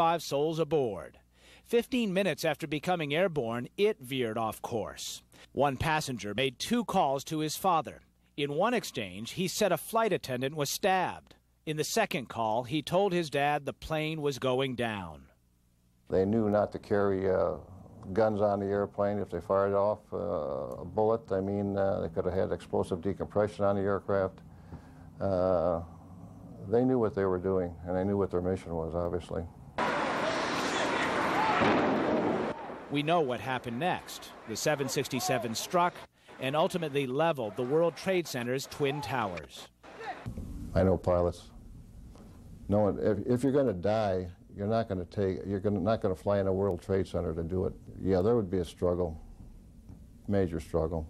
5 souls aboard. 15 minutes after becoming airborne, it veered off course. One passenger made 2 calls to his father. In one exchange, he said a flight attendant was stabbed. In the second call, he told his dad the plane was going down. They knew not to carry guns on the airplane. If they fired off a bullet, they could have had explosive decompression on the aircraft. They knew what they were doing, and they knew what their mission was, obviously. We know what happened next. The 767 struck and ultimately leveled the World Trade Center's Twin Towers. I know pilots. No, if you're going to die, you're not going to fly in a World Trade Center to do it. Yeah, there would be a struggle, major struggle.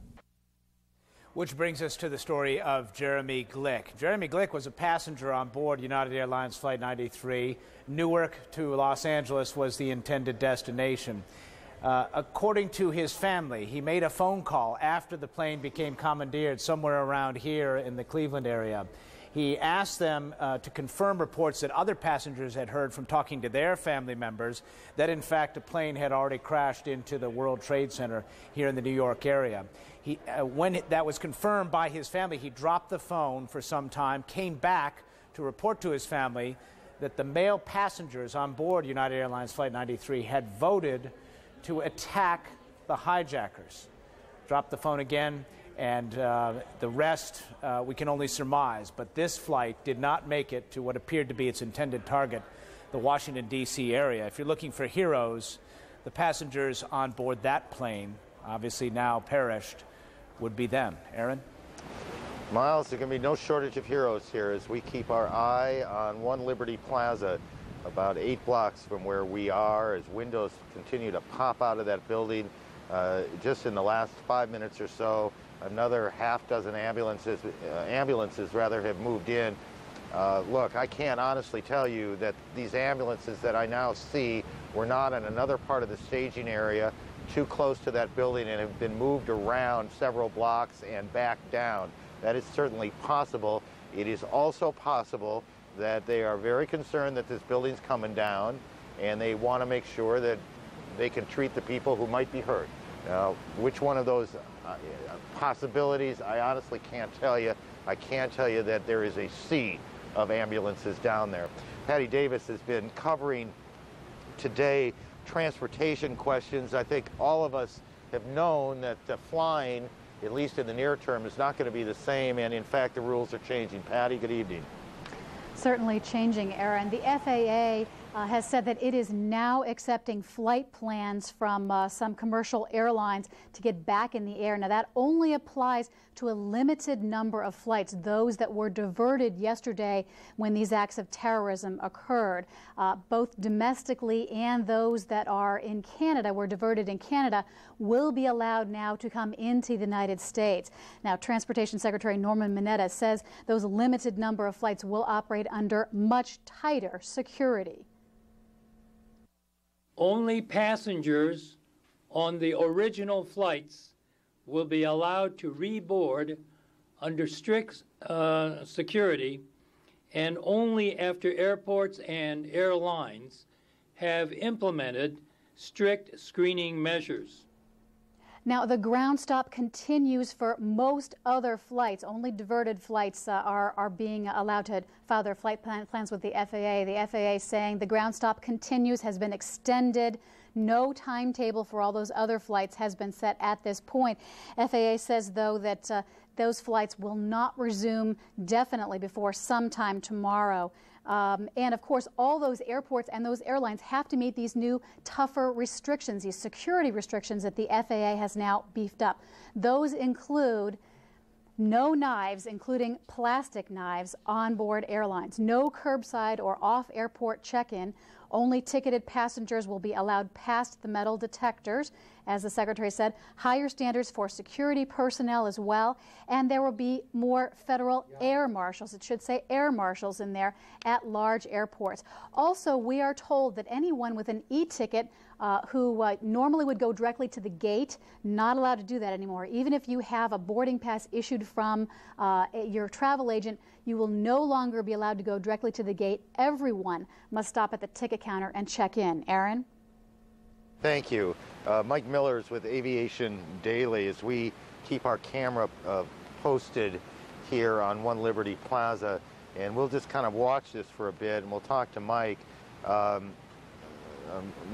Which brings us to the story of Jeremy Glick. Jeremy Glick was a passenger on board United Airlines Flight 93. Newark to Los Angeles was the intended destination. According to his family, he made a phone call after the plane became commandeered somewhere around here in the Cleveland area. He asked them to confirm reports that other passengers had heard from talking to their family members that, in fact, a plane had already crashed into the World Trade Center here in the New York area. When that was confirmed by his family, he dropped the phone for some time, came back to report to his family that the male passengers on board United Airlines Flight 93 had voted to attack the hijackers. Dropped the phone again, and the rest we can only surmise. But this flight did not make it to what appeared to be its intended target, the Washington, D.C. area. If you're looking for heroes, the passengers on board that plane, obviously now perished, would be them. Aaron? Miles, there's going to be no shortage of heroes here as we keep our eye on One Liberty Plaza, about 8 blocks from where we are, as windows continue to pop out of that building. Just in the last 5 minutes or so, another half dozen ambulances have moved in. Look, I can't honestly tell you that these ambulances that I now see were not in another part of the staging area too close to that building and have been moved around several blocks and back down. That is certainly possible. It is also possible that they are very concerned that this building's coming down, and they want to make sure that they can treat the people who might be hurt. Now, which one of those possibilities, I honestly can't tell you. I can tell you that there is a sea of ambulances down there. Patty Davis has been covering today transportation questions. I think all of us have known that flying, at least in the near term, is not going to be the same, and in fact the rules are changing. Patty, good evening. Certainly changing, Aaron. The FAA has said that it is now accepting flight plans from some commercial airlines to get back in the air. Now, that only applies to a limited number of flights, those that were diverted yesterday when these acts of terrorism occurred. Both domestically and those that are in Canada, were diverted in Canada, will be allowed now to come into the United States. Now, Transportation Secretary Norman Mineta says those limited number of flights will operate under much tighter security. Only passengers on the original flights will be allowed to reboard under strict security, and only after airports and airlines have implemented strict screening measures. Now, the ground stop continues for most other flights. Only diverted flights are being allowed to file their flight plans with the FAA. The FAA saying the ground stop continues, has been extended. No timetable for all those other flights has been set at this point. FAA says, though, that those flights will not resume definitely before sometime tomorrow. And of course, all those airports and those airlines have to meet these new tougher restrictions, these security restrictions that the FAA has now beefed up. Those include no knives, including plastic knives, on board airlines, no curbside or off-airport check-in. Only ticketed passengers will be allowed past the metal detectors, as the Secretary said. Higher standards for security personnel as well. And there will be more federal air marshals, it should say air marshals in there, at large airports. Also, we are told that anyone with an e-ticket who normally would go directly to the gate, not allowed to do that anymore. Even if you have a boarding pass issued from your travel agent, you will no longer be allowed to go directly to the gate. Everyone must stop at the ticket ticket counter and check in. Aaron? Thank you. Mike Miller is with Aviation Daily as we keep our camera posted here on One Liberty Plaza, and we'll just kind of watch this for a bit and we'll talk to Mike.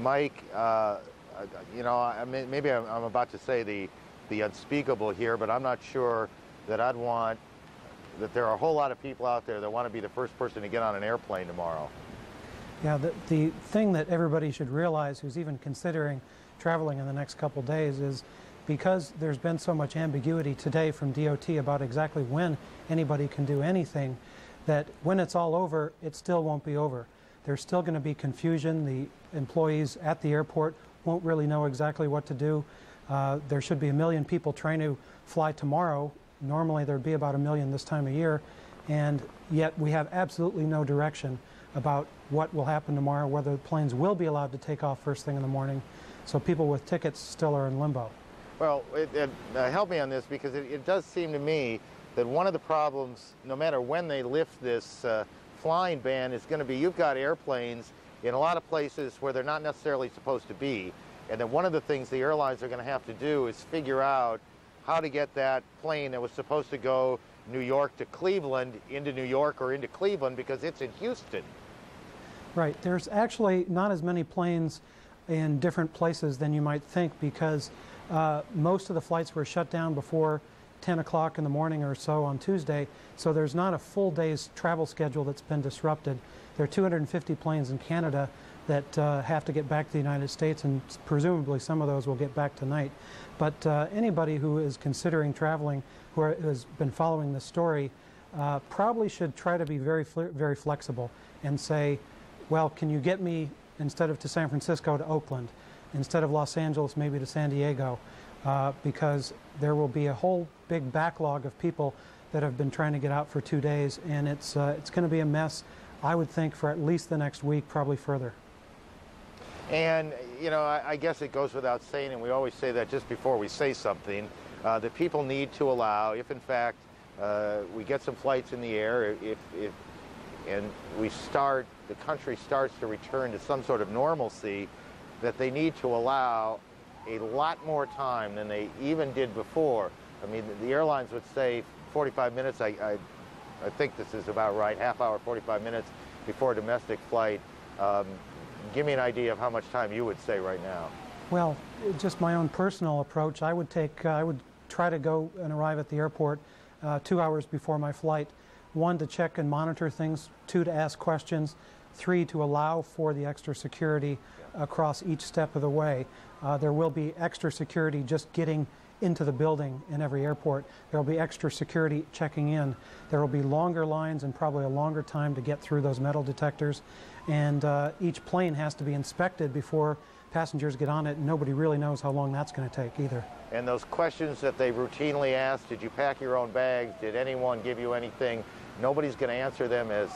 Mike, you know, maybe I'm about to say the unspeakable here, but I'm not sure that I'd want that there are a whole lot of people out there that want to be the first person to get on an airplane tomorrow. Yeah, the thing that everybody should realize who's even considering traveling in the next couple days is because there's been so much ambiguity today from DOT about exactly when anybody can do anything, that when it's all over, it still won't be over. There's still going to be confusion. The employees at the airport won't really know exactly what to do. There should be 1 million people trying to fly tomorrow. Normally there'd be about 1 million this time of year, and yet we have absolutely no direction about what will happen tomorrow, whether the planes will be allowed to take off first thing in the morning. So people with tickets still are in limbo. Well, help me on this, because it does seem to me that one of the problems, no matter when they lift this flying ban, is going to be you've got airplanes in a lot of places where they're not necessarily supposed to be. And then one of the things the airlines are going to have to do is figure out how to get that plane that was supposed to go New York to Cleveland into New York or into Cleveland because it's in Houston. Right. There's actually not as many planes in different places than you might think, because most of the flights were shut down before 10 o'clock in the morning or so on Tuesday, so there's not a full day's travel schedule that's been disrupted. There are 250 planes in Canada that have to get back to the United States, and presumably some of those will get back tonight. But anybody who is considering traveling, who has been following this story, probably should try to be very flexible and say, well, can you get me, instead of to San Francisco, to Oakland, instead of Los Angeles, maybe to San Diego, because there will be a whole big backlog of people that have been trying to get out for 2 days, and it's going to be a mess, I would think, for at least the next week, probably further. And, you know, I guess it goes without saying, and we always say that just before we say something, that people need to allow, if in fact we get some flights in the air, and the country starts to return to some sort of normalcy, that they need to allow a lot more time than they even did before. I mean, the airlines would say 45 minutes, I think this is about right, half hour, 45 minutes before a domestic flight. Give me an idea of how much time you would say right now. Well, just my own personal approach, I would try to go and arrive at the airport 2 hours before my flight. 1, to check and monitor things, 2, to ask questions, 3, to allow for the extra security across each step of the way. There will be extra security just getting into the building in every airport. There will be extra security checking in. There will be longer lines and probably a longer time to get through those metal detectors. And each plane has to be inspected before passengers get on it. Nobody really knows how long that's going to take either. And those questions that they routinely ask, did you pack your own bags? Did anyone give you anything? Nobody's going to answer them as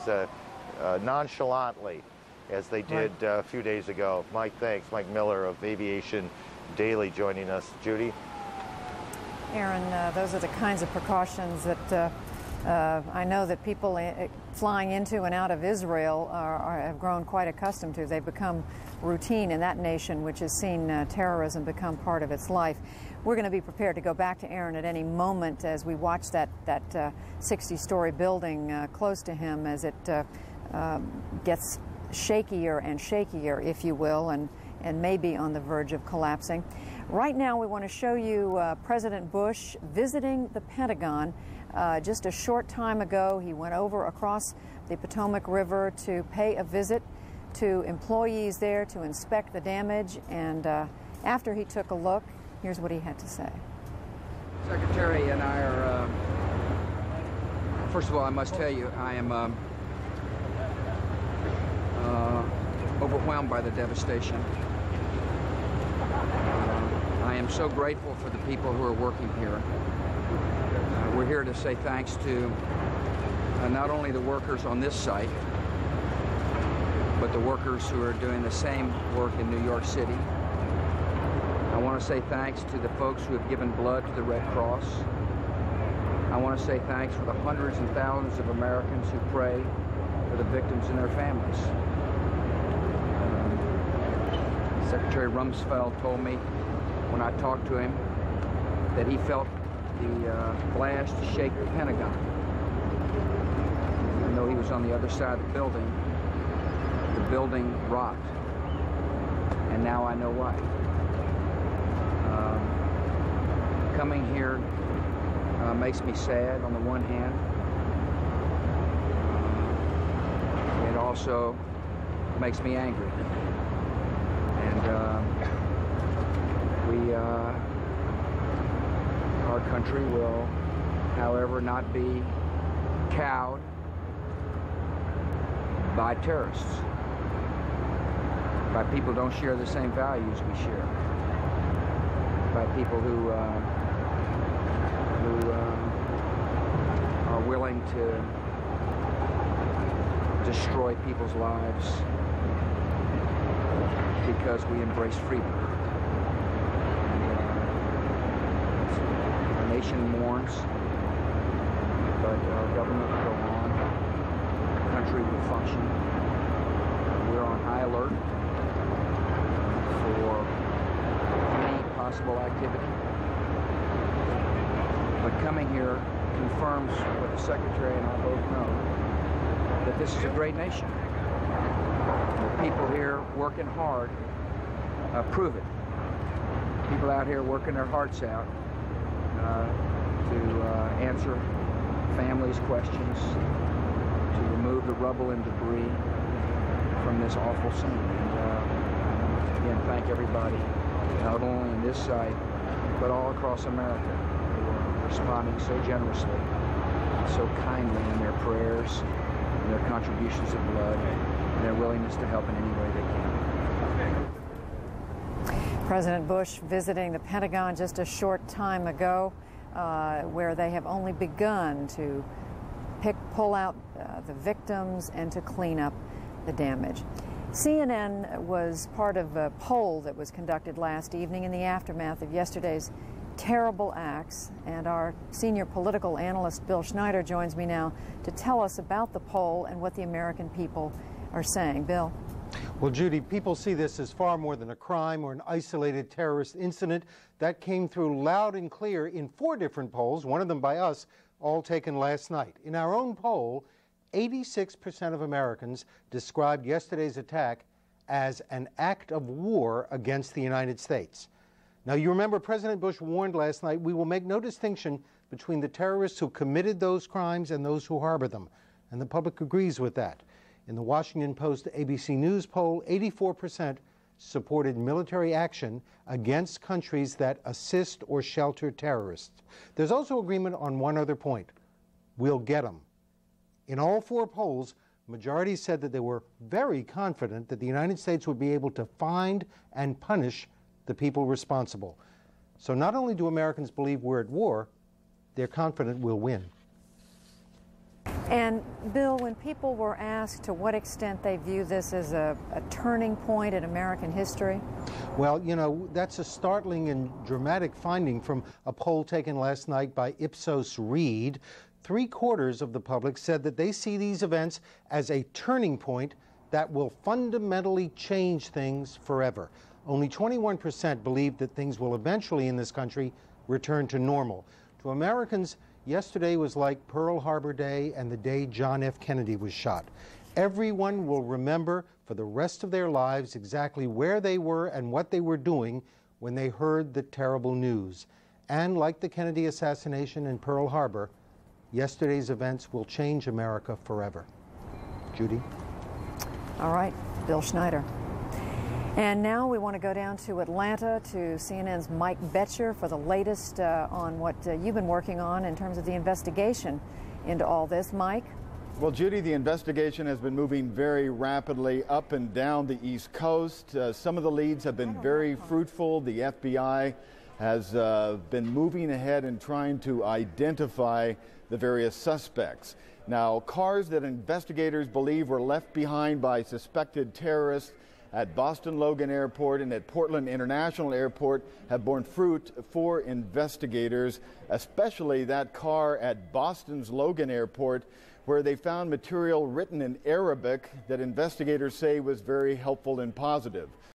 nonchalantly as they did a few days ago. Mike, thanks. Mike Miller of Aviation Daily joining us. Judy? Aaron, those are the kinds of precautions that I know that people flying into and out of Israel have grown quite accustomed to. They've become routine in that nation, which has seen terrorism become part of its life. We're going to be prepared to go back to Aaron at any moment as we watch that 60-story building close to him as it gets shakier and shakier, if you will, and may be on the verge of collapsing. Right now, we want to show you President Bush visiting the Pentagon. Just a short time ago, he went over across the Potomac River to pay a visit to employees there to inspect the damage, and after he took a look, here's what he had to say. Secretary and I are, first of all, I must tell you, I am overwhelmed by the devastation. I am so grateful for the people who are working here. We're here to say thanks to not only the workers on this site, but the workers who are doing the same work in New York City. I want to say thanks to the folks who have given blood to the Red Cross. I want to say thanks for the hundreds and thousands of Americans who pray for the victims and their families. Secretary Rumsfeld told me when I talked to him that he felt the blast shake the Pentagon. Even though he was on the other side of the building rocked. And now I know why. Coming here makes me sad on the one hand. It also makes me angry. And our country will, however, not be cowed by terrorists, by people who don't share the same values we share, by people who are willing to destroy people's lives because we embrace freedom. Our nation mourns, but our government will go on. The country will function. We're on high alert for any possible activity. But coming here confirms what the Secretary and I both know, that this is a great nation. The people here working hard prove it. People out here working their hearts out to answer families' questions, to remove the rubble and debris from this awful scene. And again, thank everybody, not only in this site, but all across America, who are responding so generously, so kindly in their prayers, and their contributions of blood, and their willingness to help in any way they can. President Bush visiting the Pentagon just a short time ago, where they have only begun to pull out the victims and to clean up the damage. CNN was part of a poll that was conducted last evening in the aftermath of yesterday's terrible acts, and our senior political analyst Bill Schneider joins me now to tell us about the poll and what the American people are saying. Bill. Well, Judy, people see this as far more than a crime or an isolated terrorist incident. That came through loud and clear in 4 different polls, one of them by us, all taken last night. In our own poll, 86% of Americans described yesterday's attack as an act of war against the United States. Now, you remember President Bush warned last night, we will make no distinction between the terrorists who committed those crimes and those who harbor them. And the public agrees with that. In the Washington Post ABC News poll, 84% supported military action against countries that assist or shelter terrorists. There's also agreement on one other point. We'll get them. In all 4 polls, majorities said that they were very confident that the United States would be able to find and punish the people responsible. So not only do Americans believe we're at war, they're confident we'll win. And Bill, when people were asked to what extent they view this as a turning point in American history? Well, you know, that's a startling and dramatic finding from a poll taken last night by Ipsos Reid. 3/4 of the public said that they see these events as a turning point that will fundamentally change things forever. Only 21% believe that things will eventually in this country return to normal. To Americans, yesterday was like Pearl Harbor Day and the day John F. Kennedy was shot. Everyone will remember for the rest of their lives exactly where they were and what they were doing when they heard the terrible news. And like the Kennedy assassination in Pearl Harbor, yesterday's events will change America forever. Judy? All right, Bill Schneider. And now we want to go down to Atlanta to CNN's Mike Boettcher for the latest on what you've been working on in terms of the investigation into all this. Mike? Well, Judy, the investigation has been moving very rapidly up and down the East Coast. Some of the leads have been very fruitful. The FBI has been moving ahead and trying to identify the various suspects. Now, cars that investigators believe were left behind by suspected terrorists at Boston Logan Airport and at Portland International Airport have borne fruit for investigators, especially that car at Boston's Logan Airport, where they found material written in Arabic that investigators say was very helpful and positive.